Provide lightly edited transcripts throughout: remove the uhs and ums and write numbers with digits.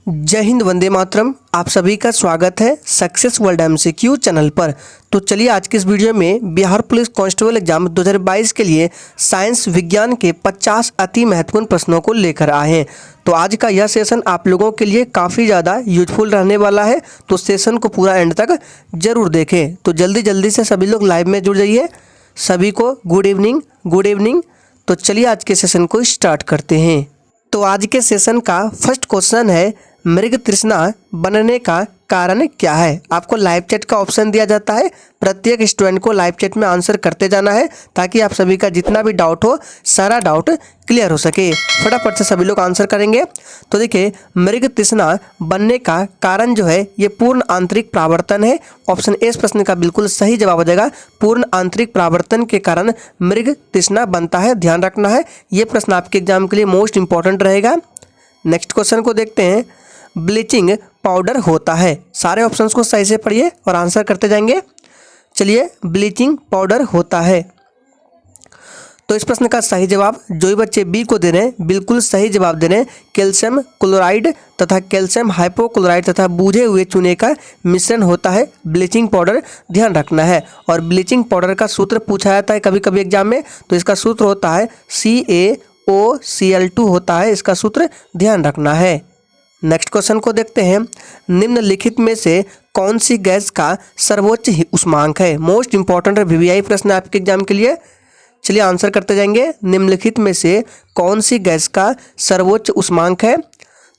जय हिंद, वंदे मातरम। आप सभी का स्वागत है सक्सेस वर्ल्ड एमसीक्यू चैनल पर। तो चलिए आज के इस वीडियो में बिहार पुलिस कांस्टेबल एग्जाम 2022 के लिए साइंस विज्ञान के 50 अति महत्वपूर्ण प्रश्नों को लेकर आए हैं। तो आज का यह सेशन आप लोगों के लिए काफ़ी ज़्यादा यूजफुल रहने वाला है, तो सेशन को पूरा एंड तक जरूर देखें। तो जल्दी से सभी लोग लाइव में जुड़ जाइए। सभी को गुड इवनिंग। तो चलिए आज के सेशन को स्टार्ट करते हैं। तो आज के सेशन का फर्स्ट क्वेश्चन है, मृग तृष्णा बनने का कारण क्या है। आपको लाइव चैट का ऑप्शन दिया जाता है, प्रत्येक स्टूडेंट को लाइव चैट में आंसर करते जाना है ताकि आप सभी का जितना भी डाउट हो सारा डाउट क्लियर हो सके। फटाफट से सभी लोग आंसर करेंगे। तो देखिए, मृग तृष्णा बनने का कारण जो है ये पूर्ण आंतरिक प्रावर्तन है। ऑप्शन ए इस प्रश्न का बिल्कुल सही जवाब हो जाएगा। पूर्ण आंतरिक प्रावर्तन के कारण मृग तृष्णा बनता है, ध्यान रखना है। ये प्रश्न आपके एग्जाम के लिए मोस्ट इंपॉर्टेंट रहेगा। नेक्स्ट क्वेश्चन को देखते हैं, ब्लीचिंग पाउडर होता है। सारे ऑप्शंस को सही से पढ़िए और आंसर करते जाएंगे। चलिए, ब्लीचिंग पाउडर होता है। तो इस प्रश्न का सही जवाब जो भी बच्चे बी को दे रहे हैं बिल्कुल सही जवाब दे रहे हैं। कैल्शियम क्लोराइड तथा कैल्शियम हाइपोक्लोराइड तथा बूझे हुए चूने का मिश्रण होता है ब्लीचिंग पाउडर, ध्यान रखना है। और ब्लीचिंग पाउडर का सूत्र पूछा जाता है कभी कभी एग्जाम में, तो इसका सूत्र होता है CaOCl2 होता है इसका सूत्र, ध्यान रखना है। नेक्स्ट क्वेश्चन को देखते हैं, निम्नलिखित में से कौन सी गैस का सर्वोच्च उष्मांक है। मोस्ट इंपॉर्टेंट VVI प्रश्न है आपके एग्जाम के लिए। चलिए आंसर करते जाएंगे। निम्नलिखित में से कौन सी गैस का सर्वोच्च उष्मांक है।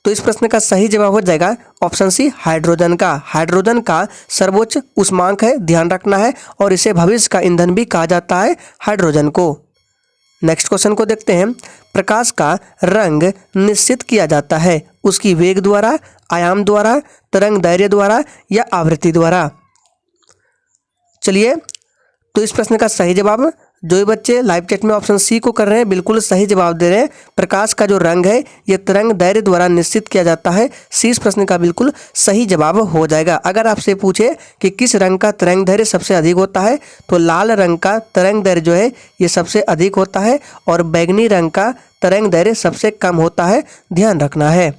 तो इस प्रश्न का सही जवाब हो जाएगा ऑप्शन सी, हाइड्रोजन का। हाइड्रोजन का सर्वोच्च उष्मांक है, ध्यान रखना है। और इसे भविष्य का ईंधन भी कहा जाता है हाइड्रोजन को। नेक्स्ट क्वेश्चन को देखते हैं, प्रकाश का रंग निश्चित किया जाता है उसकी वेग द्वारा, आयाम द्वारा, तरंग दैर्घ्य द्वारा या आवृत्ति द्वारा। चलिए, तो इस प्रश्न का सही जवाब जो भी बच्चे लाइव चैट में ऑप्शन सी को कर रहे हैं बिल्कुल सही जवाब दे रहे हैं। प्रकाश का जो रंग है ये तरंग दैर्घ्य द्वारा निश्चित किया जाता है। सी इस प्रश्न का बिल्कुल सही जवाब हो जाएगा। अगर आपसे पूछे कि किस रंग का तरंग दैर्घ्य सबसे अधिक होता है, तो लाल रंग का तरंग दैर्घ्य जो है ये सबसे अधिक होता है और बैंगनी रंग का तरंग दैर्घ्य सबसे कम होता है, ध्यान रखना है।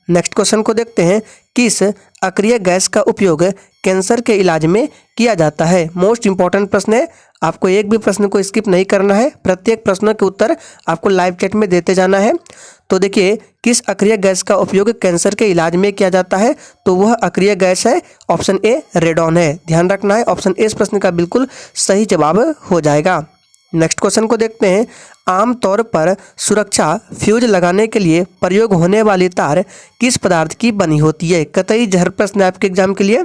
नेक्स्ट क्वेश्चन को देखते हैं, किस अक्रिय गैस का उपयोग कैंसर के इलाज में किया जाता है। मोस्ट इंपॉर्टेंट प्रश्न है, आपको एक भी प्रश्न को स्किप नहीं करना है। प्रत्येक प्रश्नों के उत्तर आपको लाइव चैट में देते जाना है। तो देखिए, किस अक्रिय गैस का उपयोग कैंसर के इलाज में किया जाता है, तो वह अक्रिय गैस है ऑप्शन ए, रेडॉन है, ध्यान रखना है। ऑप्शन ए इस प्रश्न का बिल्कुल सही जवाब हो जाएगा। नेक्स्ट क्वेश्चन को देखते हैं, आमतौर पर सुरक्षा फ्यूज लगाने के लिए प्रयोग होने वाली तार किस पदार्थ की बनी होती है। कतई जहर प्रश्न है आपके एग्जाम के लिए।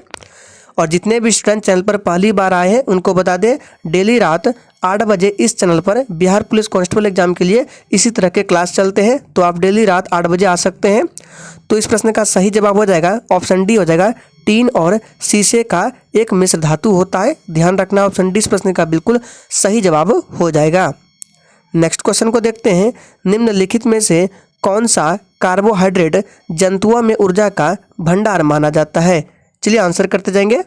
और जितने भी स्टूडेंट चैनल पर पहली बार आए हैं उनको बता दें, डेली रात 8 बजे इस चैनल पर बिहार पुलिस कांस्टेबल एग्जाम के लिए इसी तरह के क्लास चलते हैं, तो आप डेली रात 8 बजे आ सकते हैं। तो इस प्रश्न का सही जवाब हो जाएगा ऑप्शन डी हो जाएगा, टीन और शीशे का एक मिश्र धातु होता है, ध्यान रखना। ऑप्शन डी इस प्रश्न का बिल्कुल सही जवाब हो जाएगा। नेक्स्ट क्वेश्चन को देखते हैं, निम्नलिखित में से कौन सा कार्बोहाइड्रेट जंतुओं में ऊर्जा का भंडार माना जाता है। चलिए आंसर करते जाएंगे।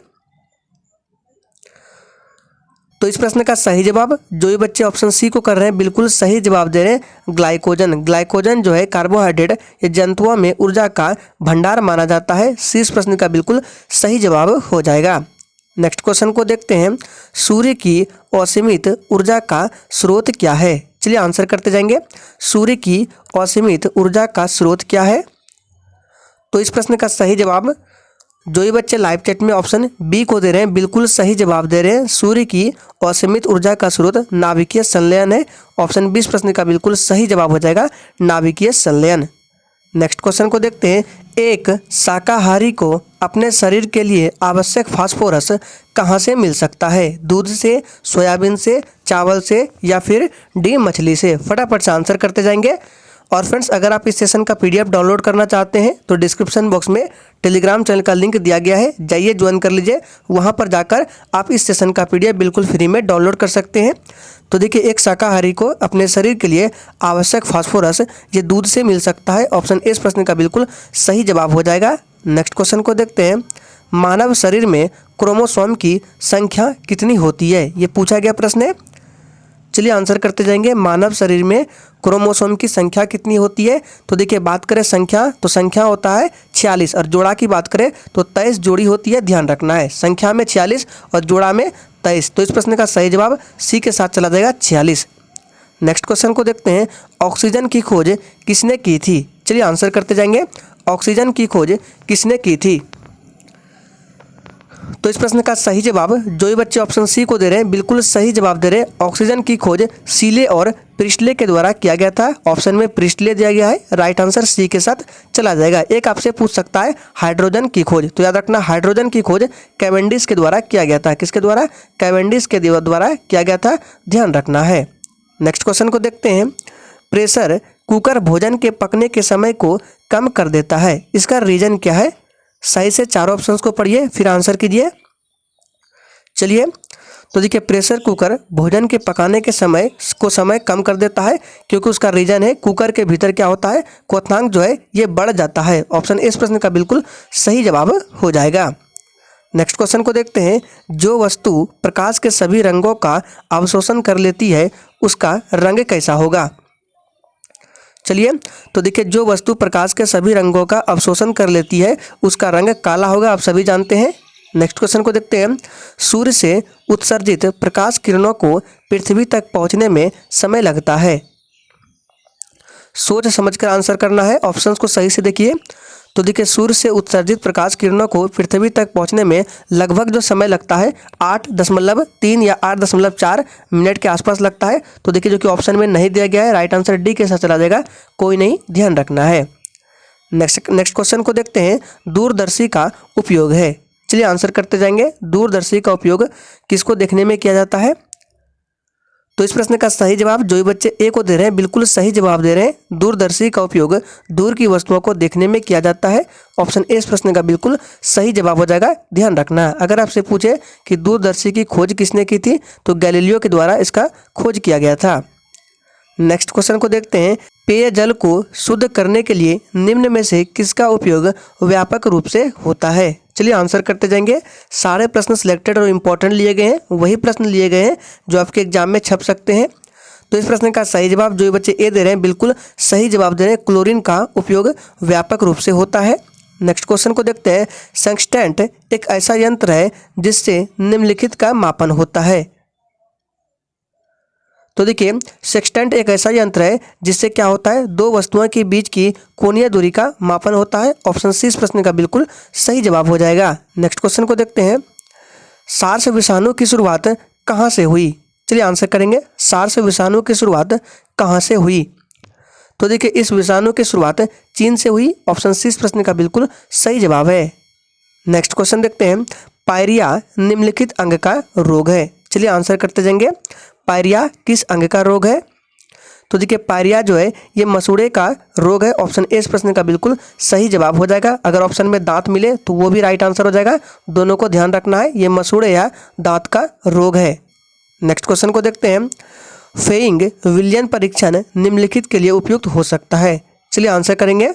तो इस प्रश्न का सही जवाब जो भी बच्चे ऑप्शन सी को कर रहे हैं बिल्कुल सही जवाब दे रहे हैं, ग्लाइकोजन। ग्लाइकोजन जो है कार्बोहाइड्रेट ये जंतुओं में ऊर्जा का भंडार माना जाता है। सी इस प्रश्न का बिल्कुल सही जवाब हो जाएगा। नेक्स्ट क्वेश्चन को देखते हैं, सूर्य की असीमित ऊर्जा का स्रोत क्या है। चलिए आंसर करते जाएंगे। सूर्य की असीमित ऊर्जा का स्रोत क्या है। तो इस प्रश्न का सही जवाब जो ही बच्चे लाइव चैट में ऑप्शन बी को दे रहे हैं बिल्कुल सही जवाब दे रहे हैं। सूर्य की असीमित ऊर्जा का स्रोत नाभिकीय संलयन है। ऑप्शन बी इस प्रश्न का बिल्कुल सही जवाब हो जाएगा, नाभिकीय संलयन। नेक्स्ट क्वेश्चन को देखते हैं, एक शाकाहारी को अपने शरीर के लिए आवश्यक फास्फोरस कहाँ से मिल सकता है। दूध से, सोयाबीन से, चावल से या फिर डी मछली से। फटाफट से आंसर करते जाएंगे। और फ्रेंड्स, अगर आप इस सेशन का PDF डाउनलोड करना चाहते हैं तो डिस्क्रिप्शन बॉक्स में टेलीग्राम चैनल का लिंक दिया गया है, जाइए ज्वाइन कर लीजिए। वहां पर जाकर आप इस सेशन का PDF बिल्कुल फ्री में डाउनलोड कर सकते हैं। तो देखिए, एक शाकाहारी को अपने शरीर के लिए आवश्यक फास्फोरस ये दूध से मिल सकता है। ऑप्शन ए इस प्रश्न का बिल्कुल सही जवाब हो जाएगा। नेक्स्ट क्वेश्चन को देखते हैं, मानव शरीर में क्रोमोसोम की संख्या कितनी होती है, ये पूछा गया प्रश्न है। चलिए आंसर करते जाएंगे। मानव शरीर में क्रोमोसोम की संख्या कितनी होती है? तो देखिए बात करें संख्या, तो संख्या होता है 46 और जोड़ा की बात करें तो 23 जोड़ी होती है। ध्यान रखना है, संख्या में 46 और जोड़ा में 23। तो इस प्रश्न का सही जवाब सी के साथ चला जाएगा 46। नेक्स्ट क्वेश्चन को देखते हैं। ऑक्सीजन की खोज किसने की थी? चलिए आंसर करते जाएंगे। ऑक्सीजन की खोज किसने की थी? तो इस प्रश्न का सही जवाब जो ही बच्चे ऑप्शन सी को दे रहे हैं बिल्कुल सही जवाब दे रहे हैं। ऑक्सीजन की खोज सीले और प्रिस्टले के द्वारा किया गया था। ऑप्शन में प्रिस्टले दिया गया है, राइट आंसर सी के साथ चला जाएगा। एक आपसे पूछ सकता है हाइड्रोजन की खोज, तो याद रखना हाइड्रोजन की खोज कैवेंडिश के द्वारा किया गया था। किसके द्वारा? कैवेंडिश के द्वारा किया गया था, ध्यान रखना है। नेक्स्ट क्वेश्चन को देखते हैं। प्रेशर कुकर भोजन के पकने के समय को कम कर देता है, इसका रीजन क्या है? सही से चारों ऑप्शंस को पढ़िए फिर आंसर कीजिए। चलिए तो देखिए प्रेशर कुकर भोजन के पकाने के समय कम कर देता है क्योंकि उसका रीजन है कुकर के भीतर क्या होता है, क्वथनांक जो है ये बढ़ जाता है। ऑप्शन इस प्रश्न का बिल्कुल सही जवाब हो जाएगा। नेक्स्ट क्वेश्चन को देखते हैं। जो वस्तु प्रकाश के सभी रंगों का अवशोषण कर लेती है उसका रंग कैसा होगा? चलिए तो देखिए जो वस्तु प्रकाश के सभी रंगों का अवशोषण कर लेती है उसका रंग काला होगा, आप सभी जानते हैं। नेक्स्ट क्वेश्चन को देखते हैं। सूर्य से उत्सर्जित प्रकाश किरणों को पृथ्वी तक पहुंचने में समय लगता है। सोच समझकर आंसर करना है, ऑप्शंस को सही से देखिए। तो देखिए सूर्य से उत्सर्जित प्रकाश किरणों को पृथ्वी तक पहुंचने में लगभग जो समय लगता है 8.3 या 8.4 मिनट के आसपास लगता है। तो देखिए जो कि ऑप्शन में नहीं दिया गया है, राइट आंसर डी के साथ चला जाएगा, कोई नहीं, ध्यान रखना है। नेक्स्ट क्वेश्चन को देखते हैं। दूरदर्शी का उपयोग है, चलिए आंसर करते जाएंगे। दूरदर्शी का उपयोग किसको देखने में किया जाता है? तो इस प्रश्न का सही जवाब जो ही बच्चे ए को दे रहे हैं बिल्कुल सही जवाब दे रहे हैं। दूरदर्शी का उपयोग दूर की वस्तुओं को देखने में किया जाता है। ऑप्शन ए इस प्रश्न का बिल्कुल सही जवाब हो जाएगा, ध्यान रखना। अगर आपसे पूछे कि दूरदर्शी की खोज किसने की थी तो गैलीलियो के द्वारा इसका खोज किया गया था। नेक्स्ट क्वेश्चन को देखते हैं। पेयजल को शुद्ध करने के लिए निम्न में से किसका उपयोग व्यापक रूप से होता है? चलिए आंसर करते जाएंगे। सारे प्रश्न सिलेक्टेड और इम्पोर्टेंट लिए गए हैं, वही प्रश्न लिए गए हैं जो आपके एग्जाम में छप सकते हैं। तो इस प्रश्न का सही जवाब जो बच्चे ए दे रहे हैं बिल्कुल सही जवाब दे रहे हैं। क्लोरीन का उपयोग व्यापक रूप से होता है। नेक्स्ट क्वेश्चन को देखते हैं। सेक्सटेंट एक ऐसा यंत्र है जिससे निम्नलिखित का मापन होता है। तो देखिए सेक्सटेंट एक ऐसा यंत्र है जिससे क्या होता है, दो वस्तुओं के बीच की कोणीय दूरी का मापन होता है। ऑप्शन सी इस प्रश्न का बिल्कुल सही जवाब हो जाएगा। नेक्स्ट क्वेश्चन को देखते हैं। सार्स विषाणु की शुरुआत कहाँ से हुई? चलिए आंसर करेंगे। सार्स विषाणु की शुरुआत कहाँ से हुई? तो देखिए इस विषाणु की शुरुआत चीन से हुई। ऑप्शन सी इस प्रश्न का बिल्कुल सही जवाब है। नेक्स्ट क्वेश्चन देखते हैं। पायरिया निम्नलिखित अंग का रोग है। चलिए आंसर करते जाएंगे। पायरिया किस अंग का रोग है? तो देखिए पायरिया जो है ये मसूड़े का रोग है। ऑप्शन ए इस प्रश्न का बिल्कुल सही जवाब हो जाएगा। अगर ऑप्शन में दांत मिले तो वो भी राइट आंसर हो जाएगा, दोनों को ध्यान रखना है, ये मसूड़े या दांत का रोग है। नेक्स्ट क्वेश्चन को देखते हैं। फेइंग विलियन परीक्षण निम्नलिखित के लिए उपयुक्त हो सकता है। चलिए आंसर करेंगे।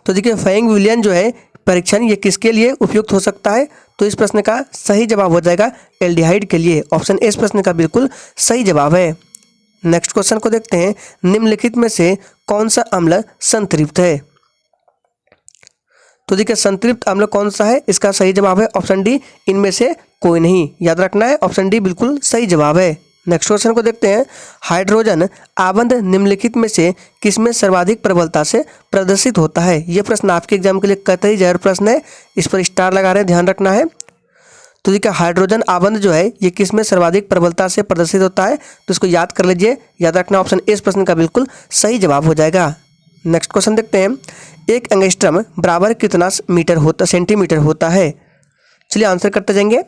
तो देखिए फेइंग विलियन जो है परीक्षण ये किसके लिए उपयुक्त हो सकता है? तो इस प्रश्न का सही जवाब हो जाएगा एल्डिहाइड के लिए। ऑप्शन ए इस प्रश्न का बिल्कुल सही जवाब है। नेक्स्ट क्वेश्चन को देखते हैं। निम्नलिखित में से कौन सा अम्ल संतृप्त है? तो देखिए संतृप्त अम्ल कौन सा है, इसका सही जवाब है ऑप्शन डी, इनमें से कोई नहीं, याद रखना है, ऑप्शन डी बिल्कुल सही जवाब है। नेक्स्ट क्वेश्चन को देखते हैं। हाइड्रोजन आबंध निम्नलिखित में से किसमें सर्वाधिक प्रबलता से प्रदर्शित होता है? यह प्रश्न आपके एग्जाम के लिए कतई जरूर प्रश्न है, इस पर स्टार लगा रहे हैं, ध्यान रखना है। तो देखिए हाइड्रोजन आबंध जो है ये किसमें सर्वाधिक प्रबलता से प्रदर्शित होता है? तो इसको याद कर लीजिए, याद रखना ऑप्शन ए इस प्रश्न का बिल्कुल सही जवाब हो जाएगा। नेक्स्ट क्वेश्चन देखते हैं। एक एंगस्ट्रम बराबर कितना सेंटीमीटर होता है? चलिए आंसर करते जाएंगे।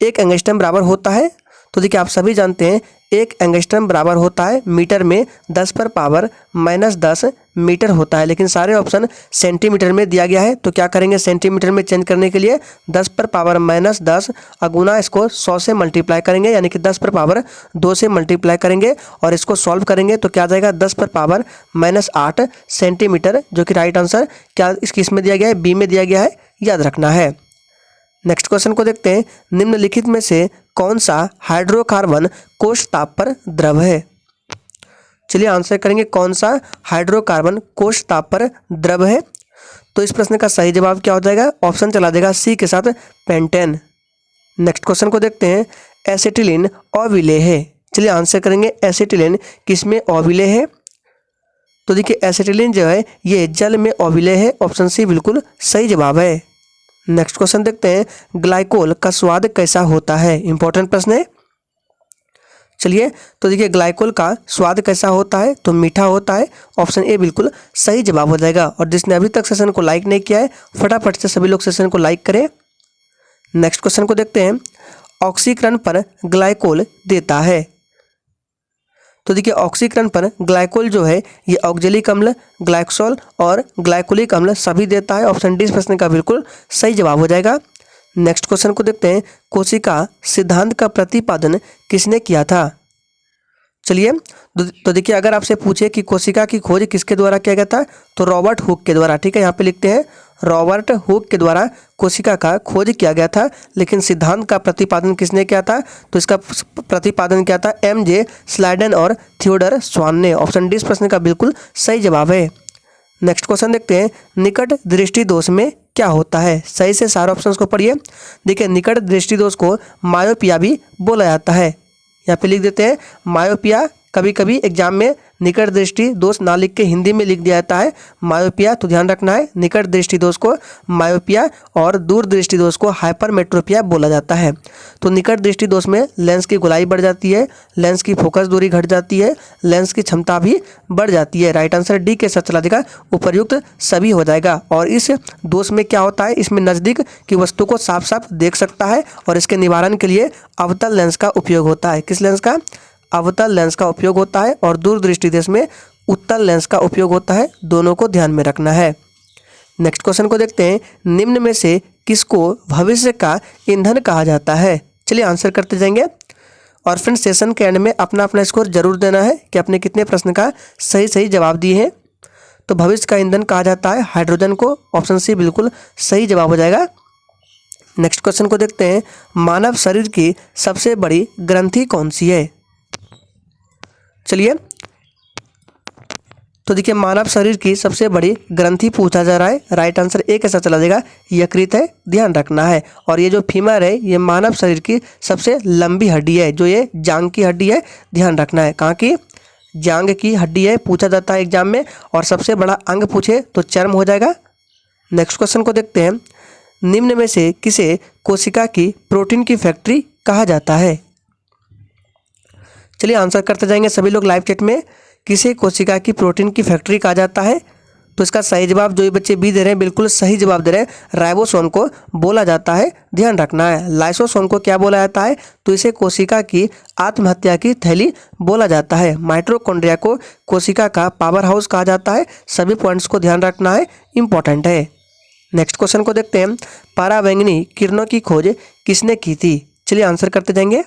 एक एंगस्ट्रम बराबर होता है, तो देखिए आप सभी जानते हैं एक एंगस्ट्रम बराबर होता है मीटर में 10⁻⁻10 मीटर होता है, लेकिन सारे ऑप्शन सेंटीमीटर में दिया गया है। तो क्या करेंगे, सेंटीमीटर में चेंज करने के लिए 10⁻⁻10 अगुना इसको 100 से मल्टीप्लाई करेंगे, यानी कि 10⁻2 से मल्टीप्लाई करेंगे और इसको सॉल्व करेंगे तो क्या आ जाएगा 10⁻8 सेंटीमीटर, जो कि राइट आंसर क्या इसमें दिया गया है, बी में दिया गया है, याद रखना है। नेक्स्ट क्वेश्चन को देखते हैं, निम्नलिखित में से कौन सा हाइड्रोकार्बन कोष्ठ ताप पर द्रव है। चलिए आंसर करेंगे, कौन सा हाइड्रोकार्बन कोष्ठ ताप पर द्रव है। तो इस प्रश्न का सही जवाब क्या हो जाएगा, ऑप्शन चला देगा सी के साथ पेंटेन। नेक्स्ट क्वेश्चन को देखते हैं, एसिटिलीन अविलेय है। चलिए आंसर करेंगे, एसिटिलीन किसमें अविलेय है। तो देखिए एसिटिलीन जो है ये जल में अविलेय है, ऑप्शन सी बिल्कुल सही जवाब है। नेक्स्ट क्वेश्चन देखते हैं, ग्लाइकोल का स्वाद कैसा होता है। इंपॉर्टेंट प्रश्न है। चलिए तो देखिए ग्लाइकोल का स्वाद कैसा होता है, तो मीठा होता है, ऑप्शन ए बिल्कुल सही जवाब हो जाएगा। और जिसने अभी तक सेशन को लाइक नहीं किया है फटाफट से सभी लोग सेशन को लाइक करें। नेक्स्ट क्वेश्चन को देखते हैं, ऑक्सीकरण पर ग्लाइकोल देता है। तो देखिए ऑक्सीकरण पर ग्लाइकोल जो है ये ऑक्जेलिक अम्ल, ग्लाइक्सोल और ग्लाइकोलिक अम्ल सभी देता है, ऑप्शन डी इस प्रश्न का बिल्कुल सही जवाब हो जाएगा। नेक्स्ट क्वेश्चन को देखते हैं, कोशिका सिद्धांत का प्रतिपादन किसने किया था। चलिए तो देखिए अगर आपसे पूछे कि कोशिका की खोज किसके द्वारा किया गया था, तो रॉबर्ट हुक के द्वारा। ठीक है, यहाँ पे लिखते हैं रॉबर्ट हुक के द्वारा कोशिका का खोज किया गया था। लेकिन सिद्धांत का प्रतिपादन किसने किया था, तो इसका प्रतिपादन किया था एम.जे. स्लाइडन और थियोडर स्वान ने, ऑप्शन डी इस प्रश्न का बिल्कुल सही जवाब है। नेक्स्ट क्वेश्चन देखते हैं, निकट दृष्टि दोष में क्या होता है। सही से सारे ऑप्शंस को पढ़िए। देखिए निकट दृष्टि दोष को मायोपिया भी बोला जाता है। यहाँ पे लिख देते हैं मायोपिया। कभी कभी एग्जाम में निकट दृष्टि दोष ना लिख के हिंदी में लिख दिया जाता है मायोपिया, तो ध्यान रखना है निकट दृष्टि दोष को मायोपिया और दूर दृष्टि दोष को हाइपरमेट्रोपिया बोला जाता है। तो निकट दृष्टि दोष में लेंस की गोलाई बढ़ जाती है, लेंस की फोकस दूरी घट जाती है, लेंस की क्षमता भी बढ़ जाती है। राइट आंसर डी के साथ चला देगा, उपर्युक्त सभी हो जाएगा। और इस दोष में क्या होता है, इसमें नज़दीक की वस्तु को साफ साफ देख सकता है और इसके निवारण के लिए अवतल लेंस का उपयोग होता है। किस लेंस का, अवतल लेंस का उपयोग होता है। और दूर दृष्टि दोष में उत्तल लेंस का उपयोग होता है, दोनों को ध्यान में रखना है। नेक्स्ट क्वेश्चन को देखते हैं, निम्न में से किसको भविष्य का ईंधन कहा जाता है। चलिए आंसर करते जाएंगे। और फ्रेंड्स सेशन के एंड में अपना अपना स्कोर जरूर देना है कि आपने कितने प्रश्न का सही सही जवाब दिए हैं। तो भविष्य का ईंधन कहा जाता है हाइड्रोजन को, ऑप्शन सी बिल्कुल सही जवाब हो जाएगा। नेक्स्ट क्वेश्चन को देखते हैं, मानव शरीर की सबसे बड़ी ग्रंथि कौन सी है। चलिए तो देखिए मानव शरीर की सबसे बड़ी ग्रंथि पूछा जा रहा है। राइट आंसर ए के साथ चला देगा, यकृत है, ध्यान रखना है। और ये जो फीमर है ये मानव शरीर की सबसे लंबी हड्डी है, जो ये जांग की हड्डी है, ध्यान रखना है। कहाँ की, जांग की हड्डी है, पूछा जाता है एग्जाम में। और सबसे बड़ा अंग पूछे तो चर्म हो जाएगा। नेक्स्ट क्वेश्चन को देखते हैं, निम्न में से किसे कोशिका की प्रोटीन की फैक्ट्री कहा जाता है। चलिए आंसर करते जाएंगे सभी लोग लाइव चैट में, किसे कोशिका की प्रोटीन की फैक्ट्री कहा जाता है। तो इसका सही जवाब जो ये बच्चे बी दे रहे हैं बिल्कुल सही जवाब दे रहे हैं, राइबोसोम को बोला जाता है, ध्यान रखना है। लाइसोसोम को क्या बोला जाता है, तो इसे कोशिका की आत्महत्या की थैली बोला जाता है। माइटोकॉन्ड्रिया को कोशिका का पावर हाउस कहा जाता है। सभी पॉइंट्स को ध्यान रखना है, इंपॉर्टेंट है। नेक्स्ट क्वेश्चन को देखते हैं, पराबैंगनी किरणों की खोज किसने की थी। चलिए आंसर करते जाएंगे।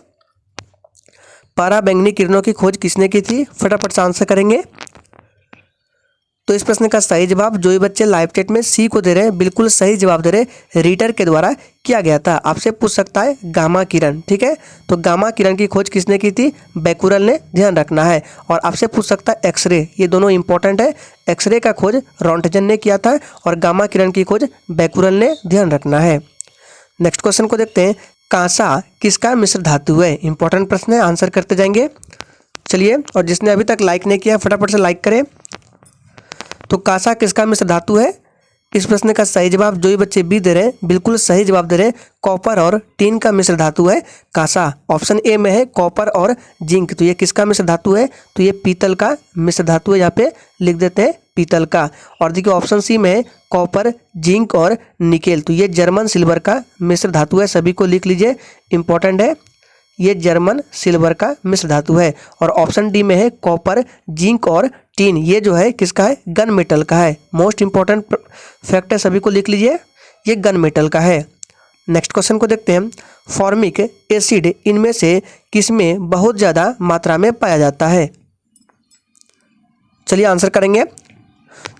पराबैंगनी किरणों की खोज किसने की थी, फटाफट से आंसर करेंगे। तो इस प्रश्न का सही जवाब जो ये बच्चे लाइव चैट में सी को दे रहे हैं बिल्कुल सही जवाब दे रहे हैं, रीटर के द्वारा किया गया था। आपसे पूछ सकता है गामा किरण, ठीक है, तो गामा किरण की खोज किसने की थी, बैकुरल ने, ध्यान रखना है। और आपसे पूछ सकता है एक्सरे, ये दोनों इंपॉर्टेंट है। एक्सरे का खोज रोंटगन ने किया था और गामा किरण की खोज बैकुरल ने, ध्यान रखना है। नेक्स्ट क्वेश्चन को देखते हैं, कांसा किसका मिश्र धातु है। इंपॉर्टेंट प्रश्न है, आंसर करते जाएंगे। चलिए और जिसने अभी तक लाइक नहीं किया फटाफट से लाइक करें। तो कांसा किसका मिश्र धातु है, इस प्रश्न का सही जवाब जो ये बच्चे बी दे रहे हैं बिल्कुल सही जवाब दे रहे हैं, कॉपर और टीन का मिश्र धातु है कांसा। ऑप्शन ए में है कॉपर और जिंक। तो ये किसका मिश्र धातु है, तो ये पीतल का मिश्र धातु है, यहाँ पे लिख देते हैं पीतल का। और देखिए ऑप्शन सी में है कॉपर, जिंक और निकेल। तो ये जर्मन सिल्वर का मिश्र धातु है, सभी को लिख लीजिए, इंपॉर्टेंट है, ये जर्मन सिल्वर का मिश्र धातु है। और ऑप्शन डी में है कॉपर, जिंक और टीन, ये जो है किसका है, गन मेटल का है। मोस्ट इंपॉर्टेंट फैक्ट है, सभी को लिख लीजिए, ये गन मेटल का है। नेक्स्ट क्वेश्चन को देखते हैं, फॉर्मिक एसिड इनमें से किसमें बहुत ज़्यादा मात्रा में पाया जाता है। चलिए आंसर करेंगे।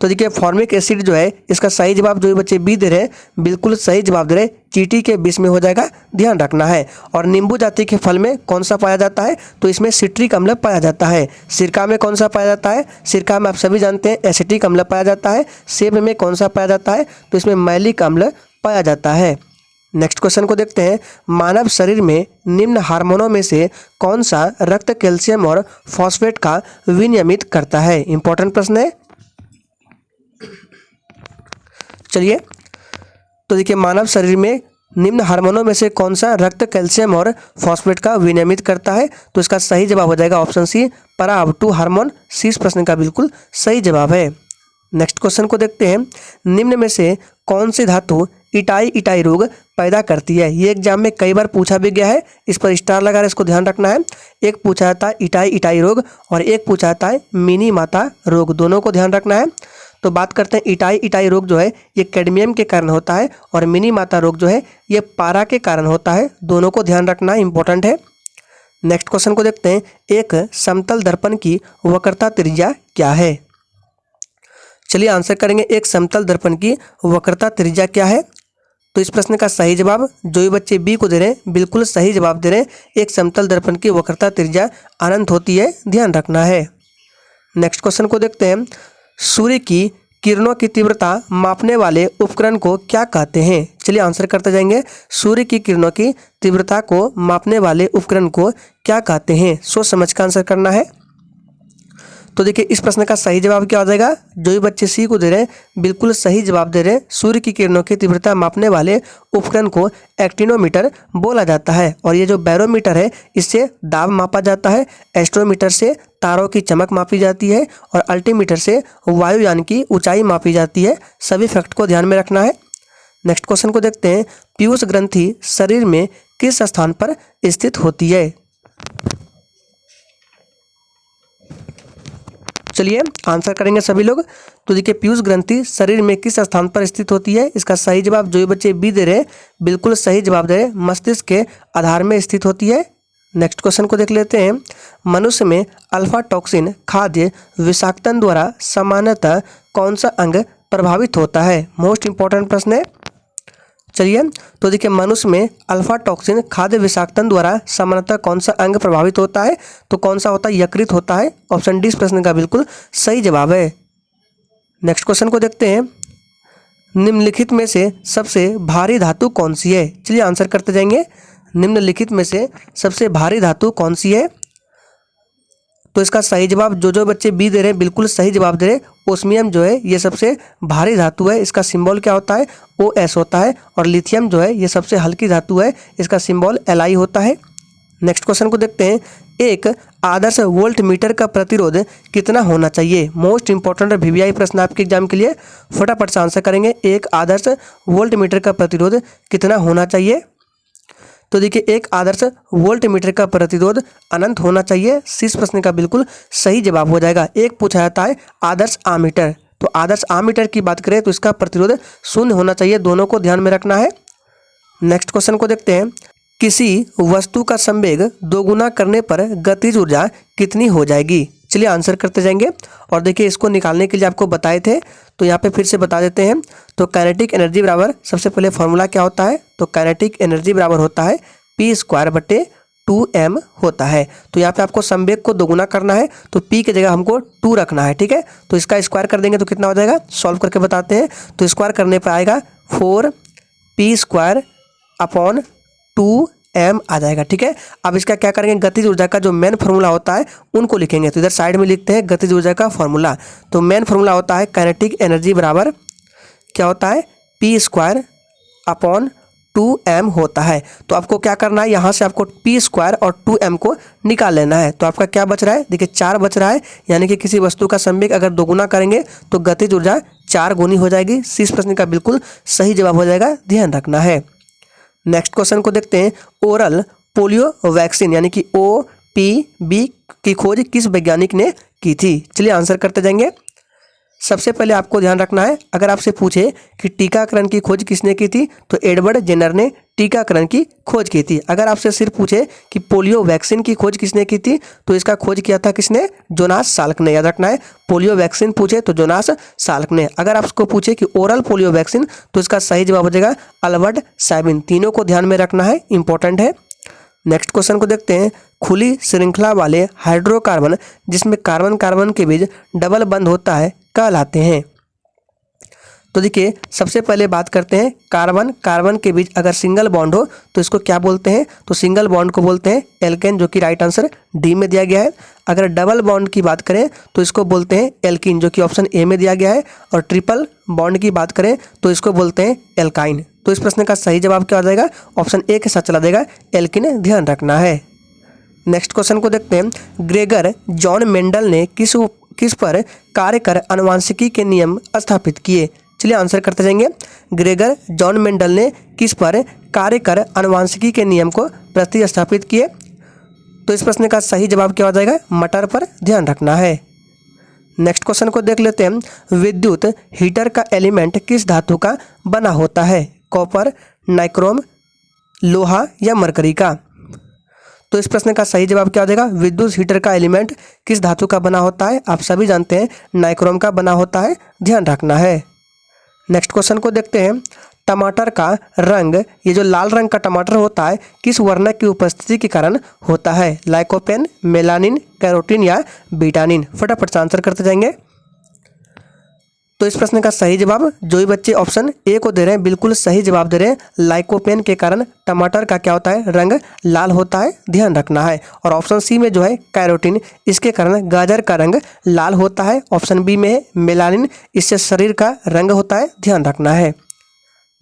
तो देखिए फॉर्मिक एसिड जो है इसका सही जवाब जो बच्चे बी दे रहे हैं बिल्कुल सही जवाब दे रहे हैं, चींटी के विष में हो जाएगा, ध्यान रखना है। और नींबू जाति के फल में कौन सा पाया जाता है, तो इसमें सिट्रिक अम्ल पाया जाता है। सिरका में कौन सा पाया जाता है, सिरका में आप सभी जानते हैं एसिटिक अम्ल पाया जाता है। सेब में कौन सा पाया जाता है, तो इसमें मैलिक अम्ल पाया जाता है। नेक्स्ट क्वेश्चन को देखते हैं, मानव शरीर में निम्न हार्मोनों में से कौन सा रक्त कैल्शियम और फॉस्फेट का विनियमित करता है। इंपॉर्टेंट प्रश्न है। चलिए तो देखिए मानव शरीर में निम्न हार्मोनों में से कौन सा रक्त कैल्शियम और फॉस्फेट का विनियमित करता है, तो इसका सही जवाब हो जाएगा ऑप्शन सी, पराब-2 हार्मोन। सी इस प्रश्न का बिल्कुल सही जवाब है। नेक्स्ट क्वेश्चन को देखते हैं, निम्न में से कौन सी धातु इटाई इटाई रोग पैदा करती है। ये एग्जाम में कई बार पूछा भी गया है, इस पर स्टार लगा रहे, इसको ध्यान रखना है। एक पूछा जाता है इटाई इटाई रोग और एक पूछा जाता है मिनी माता रोग, दोनों को ध्यान रखना है। तो बात करते हैं इटाई इटाई रोग जो है ये कैडमियम के कारण होता है और मिनी माता रोग जो है ये पारा के कारण होता है, दोनों को ध्यान रखना इंपॉर्टेंट है। नेक्स्ट क्वेश्चन को देखते हैं, एक समतल दर्पण की वक्रता त्रिज्या क्या है। चलिए आंसर करेंगे, एक समतल दर्पण की वक्रता त्रिज्या क्या है। तो इस प्रश्न का सही जवाब जो भी बच्चे बी को दे रहे हैं बिल्कुल सही जवाब दे रहे हैं, एक समतल दर्पण की वक्रता त्रिज्या अनंत होती है, ध्यान रखना है। नेक्स्ट क्वेश्चन को देखते हैं, सूर्य की किरणों की तीव्रता मापने वाले उपकरण को क्या कहते हैं। चलिए आंसर करते जाएंगे, सूर्य की किरणों की तीव्रता को मापने वाले उपकरण को क्या कहते हैं। सोच समझ कर आंसर करना है। तो देखिए इस प्रश्न का सही जवाब क्या हो जाएगा, जो भी बच्चे सी को दे रहे हैं बिल्कुल सही जवाब दे रहे हैं, सूर्य की किरणों की तीव्रता मापने वाले उपकरण को एक्टिनोमीटर बोला जाता है। और ये जो बैरोमीटर है इससे दाब मापा जाता है, एस्ट्रोमीटर से तारों की चमक मापी जाती है और अल्टीमीटर से वायुयान की ऊंचाई मापी जाती है। सभी फैक्ट को ध्यान में रखना है। नेक्स्ट क्वेश्चन को देखते हैं, पीयूष ग्रंथि शरीर में किस स्थान पर स्थित होती है। चलिए आंसर करेंगे सभी लोग। तो देखिए पीयूष ग्रंथि शरीर में किस स्थान पर स्थित होती है, इसका सही जवाब जो बच्चे बी दे रहे हैं बिल्कुल सही जवाब दे रहे हैं, मस्तिष्क के आधार में स्थित होती है। नेक्स्ट क्वेश्चन को देख लेते हैं, मनुष्य में अल्फा टॉक्सिन खाद्य विषाक्तन द्वारा सामान्यतः कौन सा अंग प्रभावित होता है। मोस्ट इंपॉर्टेंट प्रश्न है। चलिए तो देखिए मनुष्य में अल्फा टॉक्सिन खाद्य विषाक्तन द्वारा सामान्यतः कौन सा अंग प्रभावित होता है, तो कौन सा होता है, यकृत होता है। ऑप्शन डी इस प्रश्न का बिल्कुल सही जवाब है। नेक्स्ट क्वेश्चन को देखते हैं, निम्नलिखित में से सबसे भारी धातु कौन सी है। चलिए आंसर करते जाएंगे, निम्नलिखित में से सबसे भारी धातु कौन सी है। तो इसका सही जवाब जो बच्चे बी दे रहे हैं बिल्कुल सही जवाब दे रहे हैं, ओस्मियम जो है ये सबसे भारी धातु है, इसका सिंबल क्या होता है, OS होता है। और लिथियम जो है ये सबसे हल्की धातु है, इसका सिंबल Li होता है। नेक्स्ट क्वेश्चन को देखते हैं, एक आदर्श वोल्ट मीटर का प्रतिरोध कितना होना चाहिए। मोस्ट इंपॉर्टेंट VVI प्रश्न आपके एग्जाम के लिए, फटाफट से आंसर करेंगे, एक आदर्श वोल्ट मीटर का प्रतिरोध कितना होना चाहिए। तो देखिए एक आदर्श वोल्ट मीटर का प्रतिरोध अनंत होना चाहिए, इस प्रश्न का बिल्कुल सही जवाब हो जाएगा। एक पूछा जाता है आदर्श आमीटर, तो आदर्श आमीटर की बात करें तो इसका प्रतिरोध 0 होना चाहिए, दोनों को ध्यान में रखना है। नेक्स्ट क्वेश्चन को देखते हैं, किसी वस्तु का संवेग दोगुना करने पर गतिज ऊर्जा कितनी हो जाएगी। चलिए आंसर करते जाएंगे। और देखिए इसको निकालने के लिए आपको बताए थे, तो यहाँ पे फिर से बता देते हैं। तो काइनेटिक एनर्जी बराबर सबसे पहले फॉर्मूला क्या होता है, तो काइनेटिक एनर्जी बराबर होता है P²/2m होता है। तो यहाँ पे आपको संवेग को दोगुना करना है, तो P की जगह हमको 2 रखना है, ठीक है। तो इसका स्क्वायर कर देंगे तो कितना हो जाएगा, सॉल्व करके बताते हैं। तो स्क्वायर करने पर आएगा 4P²/2m आ जाएगा, ठीक है। अब इसका क्या करेंगे, गतिज ऊर्जा का जो मेन फार्मूला होता है उनको लिखेंगे। तो इधर साइड में लिखते हैं गतिज ऊर्जा का फार्मूला। तो मेन फार्मूला होता है काइनेटिक एनर्जी बराबर क्या होता है, P²/2m होता है। तो आपको क्या करना है, यहाँ से आपको P² और 2m को निकाल लेना है। तो आपका क्या बच रहा है, देखिए 4 बच रहा है, यानी कि किसी वस्तु का संवेग अगर दोगुना करेंगे तो गतिज ऊर्जा 4 गुनी हो जाएगी। इस प्रश्न का बिल्कुल सही जवाब हो जाएगा, ध्यान रखना है। नेक्स्ट क्वेश्चन को देखते हैं, ओरल पोलियो वैक्सीन यानी कि OPV की खोज किस वैज्ञानिक ने की थी। चलिए आंसर करते जाएंगे। सबसे पहले आपको ध्यान रखना है, अगर आपसे पूछे कि टीकाकरण की खोज किसने की थी तो एडवर्ड जेनर ने टीकाकरण की खोज की थी। अगर आपसे सिर्फ पूछे कि पोलियो वैक्सीन की खोज किसने की थी तो इसका खोज किया था किसने, जोनास साल्क ने। याद रखना है, पोलियो वैक्सीन पूछे तो जोनास साल्क ने। अगर आपको पूछे कि ओरल पोलियो वैक्सीन तो इसका सही जवाब हो जाएगा अल्बर्ट साबिन। तीनों को ध्यान में रखना है, इंपॉर्टेंट है। नेक्स्ट क्वेश्चन को देखते हैं। खुली श्रृंखला वाले हाइड्रोकार्बन जिसमें कार्बन कार्बन के बीच डबल बंध होता है कहलाते हैं। तो देखिए सबसे पहले बात करते हैं कार्बन कार्बन के बीच अगर सिंगल बॉन्ड हो तो इसको क्या बोलते हैं, तो सिंगल बॉन्ड को बोलते हैं एल्केन, जो कि राइट आंसर डी में दिया गया है। अगर डबल बॉन्ड की बात करें तो इसको बोलते हैं एल्कीन, जो कि ऑप्शन ए में दिया गया है। और ट्रिपल बॉन्ड की बात करें तो इसको बोलते हैं एल्काइन। तो इस प्रश्न का सही जवाब क्या हो जाएगा, ऑप्शन ए के साथ चला जाएगा एल्कीन, ध्यान रखना है। नेक्स्ट क्वेश्चन को देखते हैं। ग्रेगर जॉन मेंडल ने किस पर कार्य कर आनुवंशिकी के नियम स्थापित किए। चलिए आंसर करते जाएंगे। ग्रेगर जॉन मेंडल ने किस पर कार्य कर आनुवंशिकी के नियम को प्रतिस्थापित किए। तो इस प्रश्न का सही जवाब क्या हो जाएगा, मटर पर, ध्यान रखना है। नेक्स्ट क्वेश्चन को देख लेते हैं। विद्युत हीटर का एलिमेंट किस धातु का बना होता है, कॉपर, नाइक्रोम, लोहा या मरकरी का। तो इस प्रश्न का सही जवाब क्या हो जाएगा, विद्युत हीटर का एलिमेंट किस धातु का बना होता है, आप सभी जानते हैं नाइक्रोम का बना होता है, ध्यान रखना है। नेक्स्ट क्वेश्चन को देखते हैं। टमाटर का रंग, ये जो लाल रंग का टमाटर होता है, किस वर्णक की उपस्थिति के कारण होता है, लाइकोपेन, मेलानिन, कैरोटीन या बीटानिन। फटाफट से आंसर करते जाएंगे। तो इस प्रश्न का सही जवाब जो भी बच्चे ऑप्शन ए को दे रहे हैं बिल्कुल सही जवाब दे रहे हैं। लाइकोपेन के कारण टमाटर का क्या होता है, रंग लाल होता है, ध्यान रखना है। और ऑप्शन सी में जो है कैरोटीन, इसके कारण गाजर का रंग लाल होता है। ऑप्शन बी में है मेलानिन, इससे शरीर का रंग होता है, ध्यान रखना है।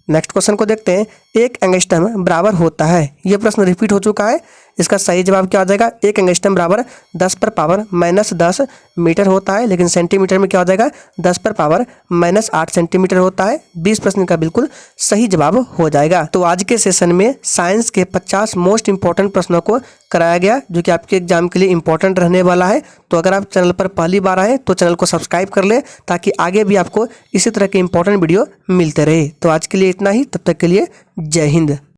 नेक्स्ट क्वेश्चन को देखते हैं। एक एंगस्ट्रम बराबर होता है, यह प्रश्न रिपीट हो चुका है, इसका सही जवाब क्या हो जाएगा, एक एंगस्ट्रम बराबर 10⁻⁻10 मीटर होता है, लेकिन सेंटीमीटर में क्या हो जाएगा 10⁻⁻8 सेंटीमीटर होता है। 20 प्रश्न का बिल्कुल सही जवाब हो जाएगा। तो आज के सेशन में साइंस के 50 मोस्ट इंपॉर्टेंट प्रश्नों को कराया गया, जो कि आपके एग्जाम के लिए इंपॉर्टेंट रहने वाला है। तो अगर आप चैनल पर पहली बार आए तो चैनल को सब्सक्राइब कर ले, ताकि आगे भी आपको इसी तरह के इंपॉर्टेंट वीडियो मिलते रहे। तो आज के लिए इतना ही, तब तक के लिए जय हिंद।